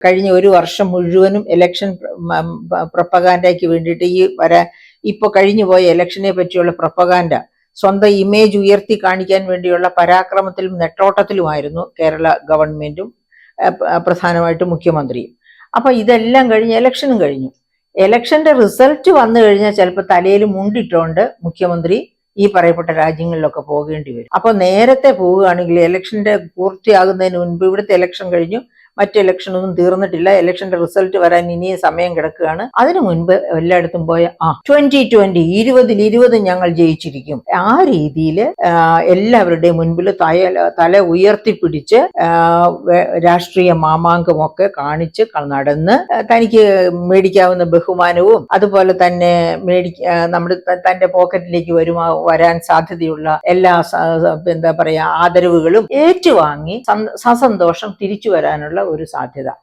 കഴിഞ്ഞ ഒരു വർഷം മുഴുവനും ഇലക്ഷൻ പ്രൊപ്പഗാൻഡയ്ക്ക് വേണ്ടിയിട്ട് ഇപ്പൊ കഴിഞ്ഞു പോയ ഇലക്ഷനെ പറ്റിയുള്ള പ്രൊപ്പഗാൻഡ, സ്വന്തം ഇമേജ് ഉയർത്തി കാണിക്കാൻ വേണ്ടിയുള്ള പരാക്രമത്തിലും നെട്ടോട്ടത്തിലുമായിരുന്നു കേരള ഗവൺമെന്റും പ്രധാനമായിട്ടും മുഖ്യമന്ത്രിയും. അപ്പൊ ഇതെല്ലാം കഴിഞ്ഞ് ഇലക്ഷനും കഴിഞ്ഞു. ഇലക്ഷന്റെ റിസൾട്ട് വന്നു കഴിഞ്ഞാൽ ചിലപ്പോൾ തലയിൽ മുണ്ടിട്ടുകൊണ്ട് മുഖ്യമന്ത്രി ഈ പറയപ്പെട്ട രാജ്യങ്ങളിലൊക്കെ പോകേണ്ടി വരും. അപ്പൊ നേരത്തെ പോവുകയാണെങ്കിൽ ഇലക്ഷന്റെ പൂർത്തിയാകുന്നതിന് മുൻപ്, ഇവിടുത്തെ ഇലക്ഷൻ കഴിഞ്ഞു, മറ്റ് ഇലക്ഷനൊന്നും തീർന്നിട്ടില്ല, ഇലക്ഷന്റെ റിസൾട്ട് വരാൻ ഇനിയും സമയം കിടക്കുകയാണ്, അതിനു മുൻപ് എല്ലായിടത്തും പോയ 2020 ഞങ്ങൾ ജയിച്ചിരിക്കും, ആ രീതിയിൽ എല്ലാവരുടെയും മുൻപിൽ തല ഉയർത്തിപ്പിടിച്ച് രാഷ്ട്രീയ മാമാങ്കമൊക്കെ കാണിച്ച് നടന്ന് തനിക്ക് മേടിക്കാവുന്ന ബഹുമാനവും അതുപോലെ തന്നെ തന്റെ പോക്കറ്റിലേക്ക് വരാൻ സാധ്യതയുള്ള എല്ലാ ആദരവുകളും ഏറ്റുവാങ്ങി സസന്തോഷം തിരിച്ചു വരാനുള്ള ഒരു സാധ്യത